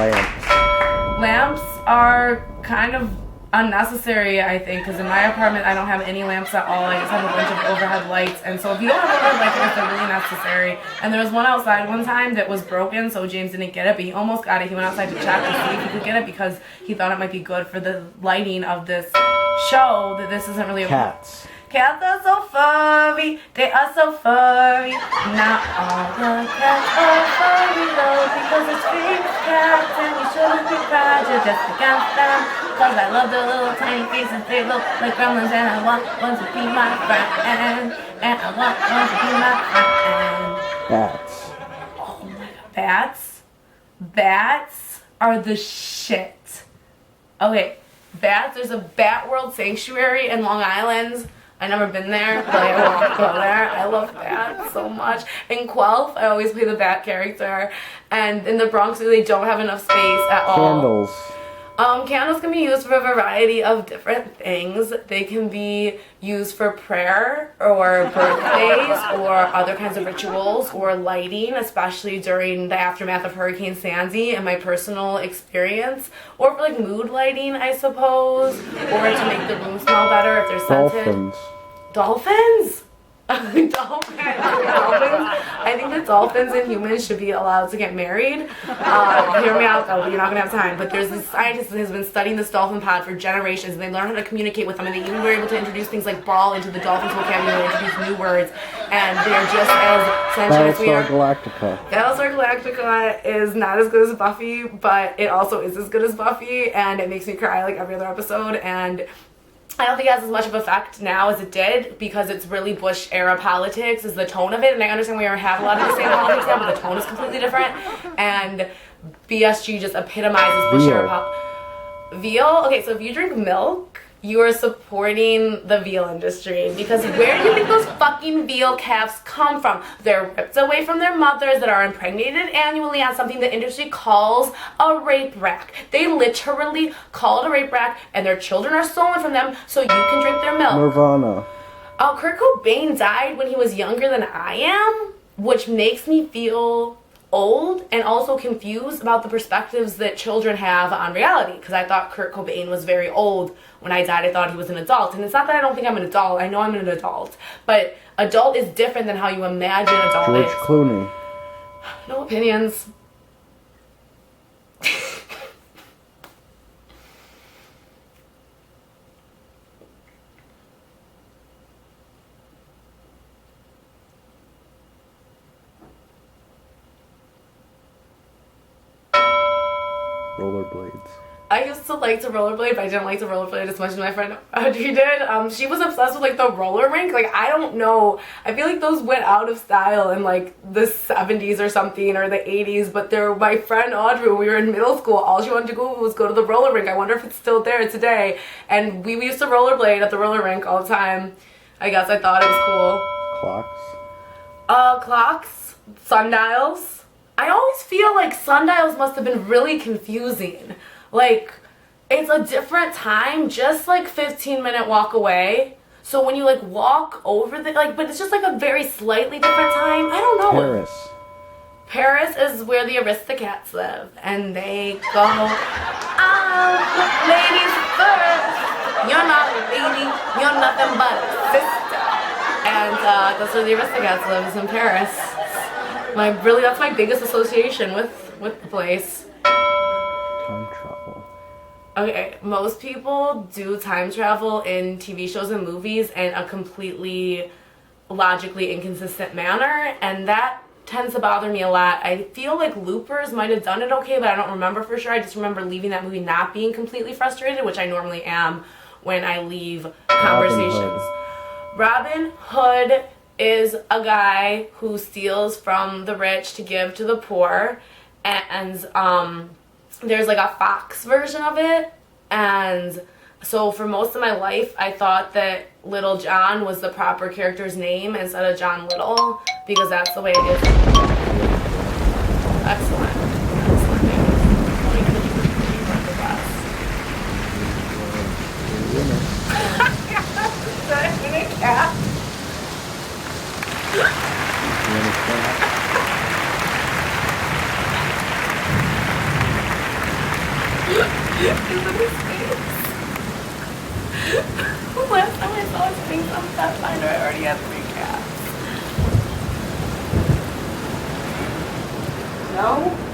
lamps? Lamps are kind of unnecessary, I think, because in my apartment I don't have any lamps at all. I just have a bunch of overhead lights, and so if you don't have overhead lights, they're really necessary. And there was one outside one time that was broken, so James didn't get it, but he almost got it. He went outside to check to see if he could get it because he thought it might be good for the lighting of this show. That this isn't really Cats. Cats are so furry, they are so furry. Not all the cats are furry though, because it's famous cats and we shouldn't be prejudiced against them. Cause I love the little tiny faces, they look like gremlins, and I want one to be my friend. And I want one to be my friend. Bats. Oh my god, bats? Bats are the shit. Okay, bats, there's a Bat World Sanctuary in Long Island. I've never been there, but I want to go there. I love bats so much. In Quelf, I always play the bat character. And in the Bronx, they don't have enough space at all. Candles. Candles can be used for a variety of different things. They can be used for prayer or birthdays or other kinds of rituals or lighting, especially during the aftermath of Hurricane Sandy in my personal experience. Or for like mood lighting, I suppose. Or to make the room smell better if they're scented. Dolphins. Dolphins? Dolphins. I think that dolphins and humans should be allowed to get married. Hear me out though, but you're not gonna have time. But there's this scientist that has been studying this dolphin pod for generations, and they learned how to communicate with them, and they even were able to introduce things like ball into the dolphin's vocabulary, introduce new words, and they're just as sentient as we are. Battlestar Galactica. Battlestar Galactica is not as good as Buffy, but it also is as good as Buffy, and it makes me cry like every other episode, and I don't think it has as much of effect now as it did because it's really Bush era politics is the tone of it, and I understand we have a lot of the same politics now, but the tone is completely different, and BSG just epitomizes Bush era veal. Okay, so if you drink milk, you are supporting the veal industry because where do you think those fucking veal calves come from? They're ripped away from their mothers that are impregnated annually on something the industry calls a rape rack. They literally call it a rape rack, and their children are stolen from them so you can drink their milk. Nirvana. Kurt Cobain died when he was younger than I am, which makes me feel old and also confused about the perspectives that children have on reality, because I thought Kurt Cobain was very old. When I died, I thought he was an adult, and it's not that I don't think I'm an adult. I know I'm an adult, but adult is different than how you imagine adult George is. Clooney. No opinions. Rollerblades. I used to like to rollerblade, but I didn't like to rollerblade as much as my friend Audrey did. She was obsessed with like the roller rink. Like, I don't know. I feel like those went out of style in like the 70s or something, or the 80s. But my friend Audrey, when we were in middle school, all she wanted to go was go to the roller rink. I wonder if it's still there today. And we used to rollerblade at the roller rink all the time. I guess I thought it was cool. Clocks. Clocks, sundials. I always feel like sundials must have been really confusing. Like, it's a different time, just like 15-minute walk away. So when you like walk over the, like, but it's just like a very slightly different time. I don't know. Paris. Paris is where the Aristocats live, and they go, ladies first. You're not a lady, you're nothing but a sister. And that's where the Aristocats live, is in Paris. That's my biggest association with the place. Time travel. Okay, most people do time travel in TV shows and movies in a completely logically inconsistent manner, and that tends to bother me a lot. I feel like Loopers might have done it okay, but I don't remember for sure. I just remember leaving that movie not being completely frustrated, which I normally am when I leave conversations. Robin Hood is a guy who steals from the rich to give to the poor, and there's like a Fox version of it, and so for most of my life I thought that Little John was the proper character's name instead of John Little, because that's the way it is. Excellent. Look at his face. Last time I saw his face on Pathfinder, I already had 3 cats. No?